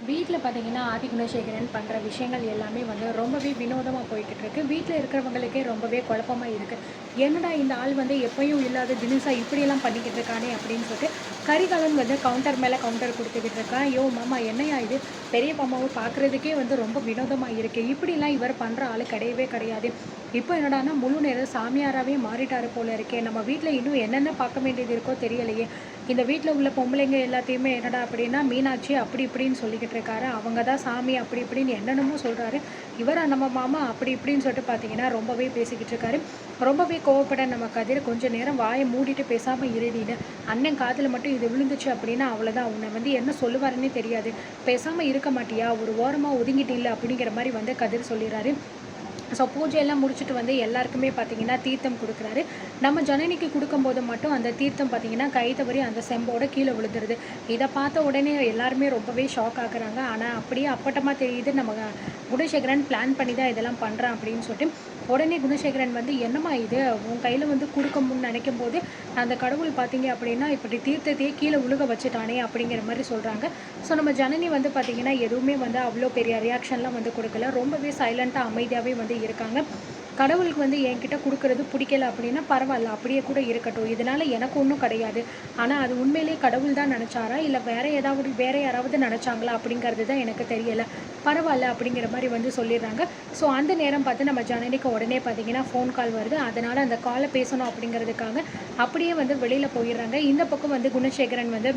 வீட்ல பார்த்தீங்கன்னா, ஆதி குணசேகரன் பண்ற விஷயங்கள் எல்லாமே வந்து ரொம்பவே வினோதமா போய்க்கிட்டு இருக்கு. வீட்ல இருக்கிறவங்களுக்கே ரொம்பவே குழப்பமா இருக்கு. என்னடா இந்த ஆள் வந்து எப்பயும் இல்லாத தினுசா இப்படியெல்லாம் பண்ணிக்கிட்டு இருக்கானே அப்படின்னு சொல்லிட்டு, கரிகாலன் வந்து கவுண்டர் மேல கவுண்டர் குடுத்துக்கிட்டு இருக்கான். "யோவ் மாமா என்னய்யா இது? பெரிய மாமாவ பார்க்குறதுக்கே வந்து ரொம்ப வினோதமா இருக்கு. இப்படிலாம் இவர் பண்ற ஆளு கிடையவே கிடையாது. இப்போ என்னடான்னா முழு நேர சாமியாராவே மாறிட்டாரு போல இருக்கே! நம்ம வீட்ல இன்னும் என்னென்ன பார்க்க வேண்டியது இருக்கோ தெரியலையே!" இந்த வீட்ல உள்ள பொம்பளைங்க எல்லாத்தையுமே என்னடா அப்படின்னா, மீனாட்சி அப்படி இப்படின்னு சொல்லிக்கிட்டு இருக்காரு. அவங்க தான் சாமி அப்படி இப்படின்னு என்னென்னமோ சொல்றாரு. இவரா நம்ம மாமா அப்படி இப்படின்னு சொல்லிட்டு பார்த்தீங்கன்னா, ரொம்பவே பேசிக்கிட்டு இருக்காரு. ரொம்பவே கோவப்பட நம்ம கதிர் கொஞ்ச நேரம் வாய மூடிட்டு பேசாம இருடின்னு, அண்ணன் காதுல மட்டும் இது விழுந்துச்சு அப்படின்னா அவ்வளோதான். உன்ன வந்து என்ன சொல்லுவாருன்னே தெரியாது. பேசாம இருக்க மாட்டியா? ஒரு ஓரமா ஒதுங்கிட்டில்ல அப்படிங்கிற மாரி வந்து கதிர் சொல்லிறாரு. ஸோ பூஜையெல்லாம் முடிச்சுட்டு வந்து எல்லாருக்குமே பார்த்தீங்கன்னா, தீர்த்தம் குடுக்குறாரு. நம்ம ஜனனிக்கு குடுக்கும்போது மட்டும் அந்த தீர்த்தம் பார்த்தீங்கன்னா, கை தவறி அந்த செம்போட கீழ விழுந்துருது. இத பார்த்த உடனே எல்லாருமே ரொம்பவே ஷாக் ஆகுறாங்க. ஆனா, அப்படியே அப்பட்டமா தெரியுது நம்ம குணசேகரன் பிளான் பண்ணி தான் இதெல்லாம் பண்றான் அப்படின்னு சொல்லிட்டு, உடனே குணசேகரன் வந்து, "என்னம்மா இது? உன் கையில வந்து குடுக்கணும்னு நெனைக்கும்போது, அந்த கடவுள் பார்த்தீங்க அப்படின்னா, இப்படி தீர்த்தத்தையே கீழ விழுக வச்சுட்டானே!" அப்படிங்கிற மாரி சொல்றாங்க. ஸோ நம்ம ஜனனி வந்து பார்த்தீங்கன்னா, எதுவுமே வந்து அவ்வளோ பெரிய ரியாக்ஷன்லாம் வந்து குடுக்கல. ரொம்பவே சைலன்ட்டா அமைதியாவே வந்து இருக்காங்க. கடவுளுக்கு வந்து என்கிட்ட குடுக்குறது பிடிக்கல அப்படின்னா பரவால்ல. அப்படியே கூட இருக்கட்டும். இதனால எனக்கு ஒண்ணும் கிடையாது. ஆனா அது உண்மையிலேயே கடவுள் தான் நெனச்சாரா? இல்ல வேற யாராவது நெனச்சாங்களா? அப்படிங்கிறது தான் எனக்கு தெரியல. பரவால்ல அப்படிங்கிற மாரி வந்து சொல்லிடுறாங்க. ஸோ அந்த நேரம் பார்த்து நம்ம ஜனனிக்கு உடனே பார்த்தீங்கன்னா, ஃபோன் கால் வருது. அதனால அந்த கால பேசணும் அப்படிங்கிறதுக்காக அப்படியே வந்து வெளியில போயிடுறாங்க. இந்த பக்கம் வந்து குணசேகரன் வந்து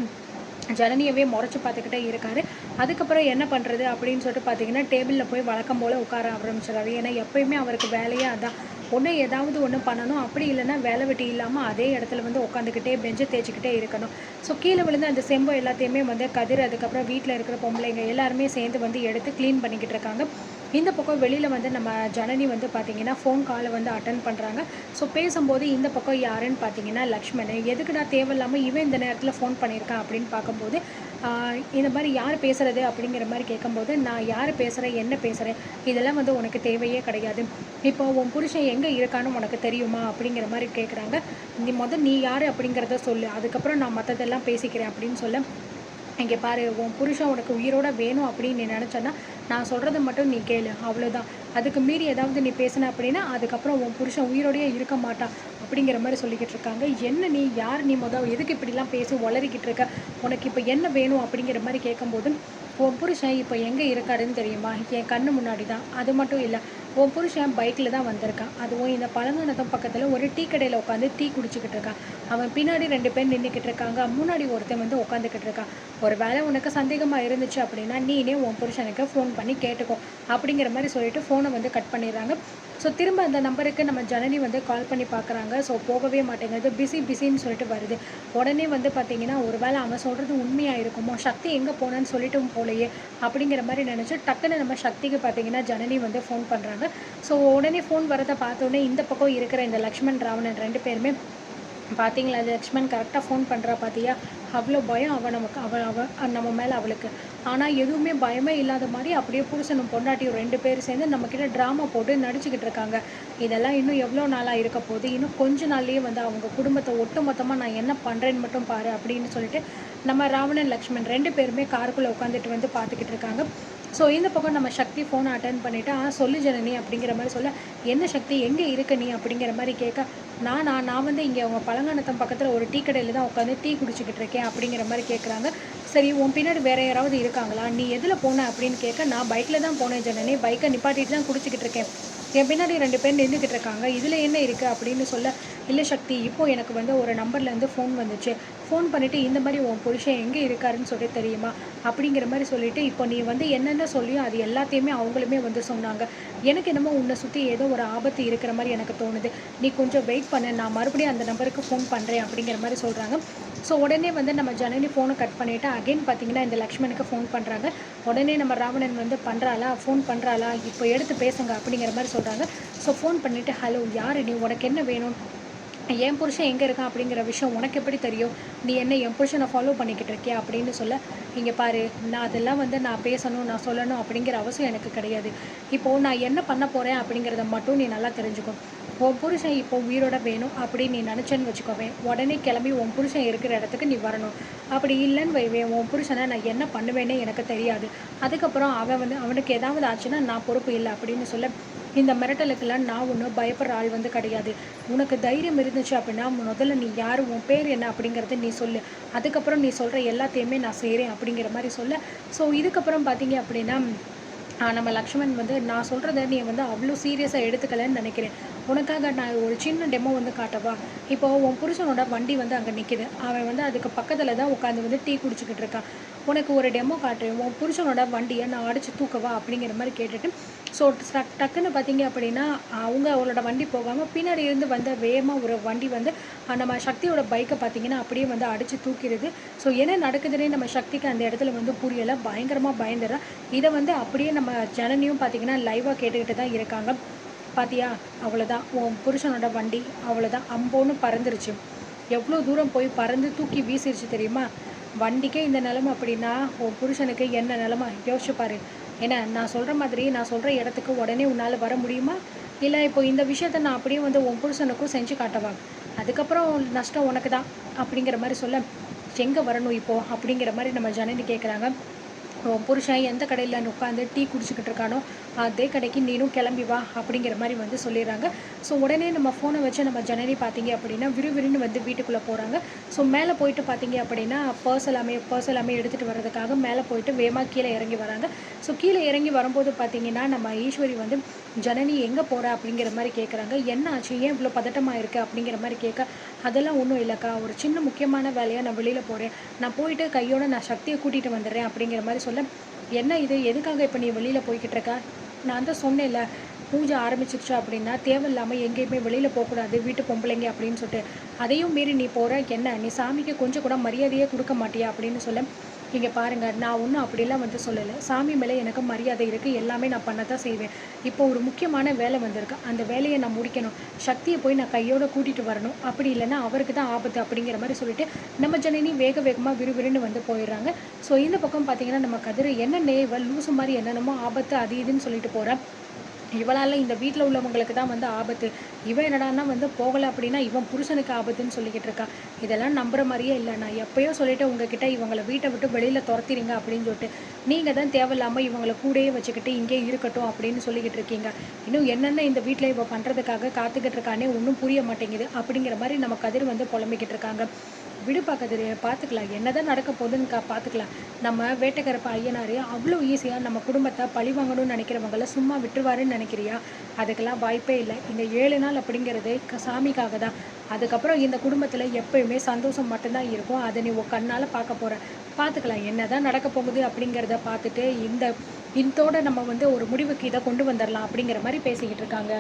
ஜனனியவே மொறச்சு பார்த்துக்கிட்டே இருக்காரு. அதுக்கப்புறம் என்ன பண்றது அப்படின்னு சொல்லிட்டு பார்த்தீங்கன்னா, டேபிள்ல போய் வழக்கம் போல உட்கார ஆரம்பிச்சுறாரு. ஏன்னா எப்பயுமே அவருக்கு வேலையே அதான். ஒண்ணு ஏதாவது ஒண்ணு பண்ணணும். அப்படி இல்லன்னா வேலை வெட்டி இல்லாம அதே இடத்துல வந்து உட்காந்துக்கிட்டே பெஞ்ச தேய்ச்சுக்கிட்டே இருக்கணும். ஸோ கீழ விழுந்த அந்த செம்பு எல்லாத்தையுமே வந்து கதிர், அதுக்கப்புறம் வீட்ல இருக்கிற பொம்பளைங்க எல்லாருமே சேர்ந்து வந்து எடுத்து கிளீன் பண்ணிக்கிட்டு இருக்காங்க. இந்த பக்கம் வெளியில வந்து நம்ம ஜனனி வந்து பார்த்தீங்கன்னா, ஃபோன் கால வந்து அட்டெண்ட் பண்றாங்க. ஸோ பேசும்போது இந்த பக்கம் யாருன்னு பார்த்தீங்கன்னா, லக்ஷ்மண். எதுக்குடா தேவையில்லாம இவன் இந்த நேரத்தில ஃபோன் பண்ணியிருக்கான் அப்படின்னு பார்க்கும்போது, இந்த மாரி யார் பேசுறது அப்படிங்கிற மாரி கேட்கும்போது, நான் யார் பேசுறேன், என்ன பேசுறேன், இதெல்லாம் வந்து உனக்கு தேவையே கிடையாது. இப்போ உன் புருஷன் எங்க இருக்கான்னு உனக்கு தெரியுமா? அப்படிங்கிற மாரி கேட்குறாங்க. நீ யாரு அப்படிங்கிறத சொல்லு. அதுக்கப்புறம் நான் மத்ததெல்லாம் பேசிக்கிறேன் அப்படின்னு சொல்ல, இங்கே பாரு உன் புருஷன் உனக்கு உயிரோட வேணும் அப்படின்னு நீ நினச்சன்னா, நான் சொல்கிறத மட்டும் நீ கேளு அவ்வளோதான். அதுக்கு மீறி ஏதாவது நீ பேசின அப்படின்னா, அதுக்கப்புறம் உன் புருஷன் உயிரோடயே இருக்க மாட்டான் அப்படிங்கிற மாரி சொல்லிக்கிட்டு இருக்காங்க. என்ன நீ யார் நீ எதுக்கு இப்படிலாம் பேசி உளறிக்கிட்டு இருக்க? உனக்கு இப்போ என்ன வேணும் அப்படிங்கிற மாரி கேட்கும்போது, உன் புருஷன் இப்போ எங்கே இருக்காருன்னு தெரியுமா? என் கண்ணு முன்னாடி தான். அது மட்டும் இல்ல, உன் புருஷன் பைக்கில தான் வந்திருக்கான். அதுவும் இந்த பழங்கானத்தம் பக்கத்துல ஒரு டீ கடையில உட்காந்து டீ குடிச்சுக்கிட்டு இருக்கான். அவன் பின்னாடி 2 பேர் நின்னுக்கிட்டு இருக்காங்க. முன்னாடி ஒருத்தன் வந்து உட்காந்துக்கிட்டு இருக்கான். ஒரு வேளை உனக்கு சந்தேகமா இருந்துச்சு அப்படின்னா, நீனே உன் புருஷனுக்கு ஃபோன் பண்ணி கேட்டுக்கோ. அப்படிங்கிற மாரி சொல்லிட்டு ஃபோன வந்து கட் பண்ணிடுறாங்க. ஸோ திரும்ப அந்த நம்பருக்கு நம்ம ஜனனி வந்து கால் பண்ணி பார்க்குறாங்க. ஸோ போகவே மாட்டேங்குது. பிஸின்னு சொல்லிட்டு வருது. உடனே வந்து பார்த்தீங்கன்னா, ஒரு வேளை அவன் சொல்றது உண்மையா இருக்குமோ? சக்தி எங்க போனான்னு சொல்லிட்டும் போலயே! அப்படிங்கிற மாரி நெனச்சு டக்குனு நம்ம சக்திக்கு பார்த்தீங்கன்னா, ஜனனி வந்து ஃபோன் பண்றாங்க. ஸோ உடனே ஃபோன் வரத பார்த்தோனே, இந்த பக்கம் இருக்கிற இந்த லக்ஷ்மண், ராவணன் 2 பேருமே பார்த்தீங்களா, லக்ஷ்மன் கரெக்ட்டா ஃபோன் பண்றா பார்த்தியா? அவ்ளோ பயம் அவ நமக்கு அவ அவ நம்ம மேல அவளுக்கு. ஆனா எதுவுமே பயமே இல்லாத மாரி அப்படியே புருஷனும் பொண்டாட்டியும் 2 பேரும் சேர்ந்து நம்மகிட்ட ட்ராமா போட்டு நடிச்சுக்கிட்டு இருக்காங்க. இதெல்லாம் இன்னும் எவ்வளோ நாளா இருக்க போது? இன்னும் கொஞ்ச நாள்லயே வந்து அவங்க குடும்பத்த ஒட்டுமொத்தமா நான் என்ன பண்றேன்னு மட்டும் பாரு அப்படின்னு சொல்லிட்டு, நம்ம ராவணன், லக்ஷ்மன் 2 பேருமே காருக்குள்ள உட்காந்துட்டு வந்து பார்த்துக்கிட்டு இருக்காங்க. ஸோ இந்த பக்கம் நம்ம சக்தி ஃபோன அட்டெண்ட் பண்ணிட்டு, சொல்லு ஜனனி" அப்படிங்கிற மாரி சொல்ல, "என்ன சக்தி எங்க இருக்க நீ?" அப்படிங்கிற மாரி கேட்க, நான் வந்து இங்கே உங்க பழங்கானத்தம் பக்கத்துல ஒரு டீ கடையில தான் உட்காந்து டீ குடிச்சுக்கிட்டு இருக்கேன்." அப்படிங்கிற மாரி கேட்குறாங்க. "சரி உன் பின்னாடி வேற யாராவது இருக்காங்களா? நீ எதுல போன?" அப்படின்னு கேட்க, "நான் பைக்ல தான் போனேன் ஜனனி. பைக்க நிப்பாட்டிட்டு தான் குடிச்சுக்கிட்டு இருக்கேன். என் பின்னாடி 2 பேர் நின்னுக்கிட்டு இருக்காங்க. இதுல என்ன இருக்கு?" அப்படின்னு சொல்ல, "இல்ல சக்தி, இப்போ எனக்கு வந்து ஒரு நம்பர்லேருந்து ஃபோன் வந்துச்சு. ஃபோன் பண்ணிட்டு இந்த மாரி உன் புருஷன் எங்க இருக்காருன்னு சொல்லிட்டு தெரியுமா?" அப்படிங்கிற மாரி சொல்லிட்டு, "இப்போ நீ வந்து என்னென்ன சொல்லியோ அது எல்லாத்தையுமே அவங்களுமே வந்து சொன்னாங்க. எனக்கு என்னமோ உன்ன சுத்தி ஏதோ ஒரு ஆபத்து இருக்கிற மாரி எனக்கு தோணுது. நீ கொஞ்சம் வெயிட் பண்ணு. நான் மறுபடியும் அந்த நம்பருக்கு ஃபோன் பண்றேன்." அப்படிங்கிற மாரி சொல்றாங்க. ஸோ உடனே வந்து நம்ம ஜனனி ஃபோன கட் பண்ணிட்டு, அகைன் பார்த்தீங்கன்னா, இந்த லக்ஷ்மணுக்கு ஃபோன் பண்றாங்க. உடனே நம்ம ராவணன் வந்து ஃபோன் பண்றாளா? இப்போ எடுத்து பேசுங்க அப்படிங்கிற மாரி சொல்றாங்க. ஸோ ஃபோன் பண்ணிட்டு, "ஹலோ யாரு நீ? உனக்கு என்ன வேணும்? என் புருஷன் எங்கே இருக்கான் அப்படிங்கிற விஷயம் உனக்கு எப்படி தெரியும்? நீ என்ன என் புருஷனை ஃபாலோ பண்ணிக்கிட்டு இருக்கியா?" அப்படின்னு சொல்ல, "இங்கே பாரு, அதெல்லாம் வந்து நான் பேசணும், நான் சொல்லணும் அப்படிங்கிற அவசியம் எனக்கு கிடையாது. இப்போது நான் என்ன பண்ண போகிறேன் அப்படிங்கிறத மட்டும் நீ நல்லா தெரிஞ்சுக்கோ. உன் புருஷன் இப்போ உயிரோட வேணும் அப்படின்னு நீ நினச்சேன்னு வச்சுக்கோவேன், உடனே கிளம்பி உன் புருஷன் இருக்கிற இடத்துக்கு நீ வரணும். அப்படி இல்லைன்னு வைவேன், உன் புருஷனை நான் என்ன பண்ணுவேன்னே எனக்கு தெரியாது. அதுக்கப்புறம் அவன் வந்து அவனுக்கு ஏதாவது ஆச்சுன்னா நான் பொறுப்பு இல்லை அப்படின்னு சொல்ல, இந்த மிரட்டலுக்கெல்லாம் நான் ஒன்றும் பயப்படுற ஆள் வந்து கிடையாது. உனக்கு தைரியம் இருந்துச்சு அப்படின்னா முதல்ல நீ யார், உன் பேர் என்ன அப்படிங்கிறத நீ சொல்லு. அதுக்கப்புறம் நீ சொல்கிற எல்லாத்தையுமே நான் செய்கிறேன் அப்படிங்கிற மாதிரி சொல்ல. ஸோ இதுக்கப்புறம் பார்த்தீங்க அப்படின்னா நம்ம லக்ஷ்மண் வந்து நான் சொல்கிறத நீ வந்து அவ்வளோ சீரியஸாக எடுத்துக்கலன்னு நினைக்கிறேன். உனக்காக நான் ஒரு சின்ன டெமோ வந்து காட்டவா? இப்போ உன் புருஷனோட வண்டி வந்து அங்கே நிற்கிது. அவன் வந்து அதுக்கு பக்கத்தில் தான் உட்காந்து வந்து டீ குடிச்சிக்கிட்டு இருக்கான். உனக்கு ஒரு டெமோ காட்டுறேன். உன் புருஷனோட வண்டியை நான் அடித்து தூக்கவா அப்படிங்கிற மாதிரி கேட்டுட்டு, ஸோ டக்குன்னு பார்த்தீங்க அப்படின்னா அவளோட வண்டி போகாமல் பின்னாடி இருந்து வந்த வேகமாக ஒரு வண்டி வந்து நம்ம சக்தியோட பைக்கை பார்த்தீங்கன்னா அப்படியே வந்து அடித்து தூக்கிடுது. ஸோ என்ன நடக்குதுன்னே நம்ம சக்திக்கு அந்த இடத்துல வந்து புரியலை. பயங்கரமாக பயந்துடுறா. இதை வந்து அப்படியே நம்ம ஜனனியும் பார்த்தீங்கன்னா லைவாக கேட்டுக்கிட்டு தான் இருக்காங்க. பாத்தியா, அவ்வளோதான் உன் புருஷனோட வண்டி, அவ்வளோதான் அம்போன்னு பறந்துருச்சு. எவ்வளோ தூரம் போய் பறந்து தூக்கி வீசிருச்சு தெரியுமா? வண்டிக்கே இந்த நிலமை அப்படின்னா உன் புருஷனுக்கு என்ன நிலமை யோசிச்சு பாரு. ஏன்னா நான் சொல்கிற மாதிரி நான் சொல்கிற இடத்துக்கு உடனே உன்னால் வர முடியுமா? இல்லை இப்போ இந்த விஷயத்த நான் அப்படியே வந்து உன் புருஷனுக்கும் செஞ்சு காட்டவா? அதுக்கப்புறம் நஷ்டம் உனக்கு தான் அப்படிங்கிற மாதிரி சொல்ல, எங்கே வரணும் இப்போது அப்படிங்கிற மாதிரி நம்ம ஜனனி கேட்குறாங்க. உன் புருஷன் எந்த கடையில் உட்காந்து டீ குடிச்சிக்கிட்டு இருக்கானோ அதே கடைக்கு நீனும் கிளம்பி வா அப்படிங்கிற மாதிரி வந்து சொல்லிடுறாங்க. ஸோ உடனே நம்ம ஃபோனை வச்சு நம்ம ஜனனி பார்த்தீங்க அப்படின்னா விறுவிறுன்னு வந்து வீட்டுக்குள்ளே போகிறாங்க. ஸோ மேலே போயிட்டு பார்த்தீங்க அப்படின்னா பர்ஸ் எல்லாமே எடுத்துகிட்டு வர்றதுக்காக மேலே போயிட்டு வேகமாக கீழே இறங்கி வராங்க. ஸோ கீழே இறங்கி வரும்போது பார்த்தீங்கன்னா நம்ம ஈஸ்வரி வந்து ஜனனி எங்கே போகிற அப்படிங்கிற மாதிரி கேட்குறாங்க. என்ன ஆச்சு, ஏன் இவ்வளோ பதட்டமாக இருக்குது அப்படிங்கிற மாதிரி கேட்க, அதெல்லாம் ஒன்றும் இல்லைக்கா, ஒரு சின்ன முக்கியமான வேலையாக நான் வெளியில் போகிறேன், நான் போயிட்டு கையோடு நான் சக்தியை கூட்டிகிட்டு வந்துடுறேன் அப்படிங்கிற மாதிரி சொல்ல, என்ன இது, எதுக்காக இப்போ நீ வெளியில் போய்கிட்டு இருக்க? நான் தான் சொன்னேன்ல, பூஜை ஆரம்பிச்சிருச்சு அப்படின்னா தேவையில்லாமல் எங்கேயுமே வெளியில் போகக்கூடாது வீட்டு பொம்பளைங்க அப்படின்னு சொல்லிட்டு, அதையும் மீறி நீ போகிற, என்ன நீ சாமிக்கு கொஞ்சம் கூட மரியாதையே கொடுக்க மாட்டியா அப்படின்னு சொல்ல, இங்கே பாருங்கள், நான் ஒன்றும் அப்படிலாம் வந்து சொல்லலை. சாமி மேலே எனக்கு மரியாதை இருக்குது, எல்லாமே நான் பண்ண தான் செய்வேன். இப்போ ஒரு முக்கியமான வேலை வந்திருக்கு, அந்த வேலையை நான் முடிக்கணும். சக்தியை போய் நான் கையோடு கூட்டிகிட்டு வரணும், அப்படி இல்லைன்னா அவருக்கு தான் ஆபத்து அப்படிங்கிற மாதிரி சொல்லிட்டு நம்ம ஜனனி வேகமாக விறுவிறுன்னு வந்து போயிடுறாங்க. ஸோ இந்த பக்கம் பார்த்தீங்கன்னா நம்ம கதிர் என்னென்ன இவள் லூசு மாதிரி என்னென்னமோ ஆபத்து அது இதுன்னு சொல்லிட்டு போகிறேன். இவளால் இந்த வீட்டில் உள்ளவங்களுக்கு தான் வந்து ஆபத்து, இவன் என்னடான்னா வந்து போகலை அப்படின்னா இவன் புருஷனுக்கு ஆபத்துன்னு சொல்லிக்கிட்டு இருக்கா. இதெல்லாம் நம்புற மாதிரியே இல்லை. நான் எப்போயோ சொல்லிவிட்டு உங்ககிட்ட இவங்களை வீட்டை விட்டு வெளியில் துரத்திடுங்க அப்படின்னு சொல்லிட்டு, நீங்கள் தான் தேவையில்லாமல் இவங்களை கூடயே வச்சுக்கிட்டு இங்கே இருக்கட்டும் அப்படின்னு சொல்லிக்கிட்டு இருக்கீங்க. இன்னும் என்னென்ன இந்த வீட்டில் இவள் பண்ணுறதுக்காக காத்துக்கிட்டு இருக்கானே ஒன்றும் புரிய மாட்டேங்குது அப்படிங்கிற மாதிரி நம்ம கதிர் வந்து புலம்பிக்கிட்டு இருக்காங்க. விடுப்பா கதிர், பார்த்துக்கலாம், என்னதான் நடக்க போகுதுன்னு பார்த்துக்கலாம். நம்ம வேட்டைக்கரப்ப ஐயனார் அவ்வளோ ஈஸியாக நம்ம குடும்பத்தை பழி வாங்கணும்னு நினைக்கிறவங்கள சும்மா விட்டுருவாருன்னு நினைக்கிறியா? அதுக்கெல்லாம் வாய்ப்பே இல்லை. இந்த 7 நாள் அப்படிங்கிறது சாமிக்காக தான். அதுக்கப்புறம் இந்த குடும்பத்தில் எப்பயுமே சந்தோஷம் மட்டும்தான் இருக்கும். அதை நீ உன் கண்ணால் பார்க்க போகிற. பார்த்துக்கலாம், என்ன தான் நடக்க போகுது அப்படிங்கிறத பார்த்துட்டு இதோட நம்ம வந்து ஒரு முடிவுக்கு இதை கொண்டு வந்துடலாம் அப்படிங்கிற மாதிரி பேசிக்கிட்டு இருக்காங்க.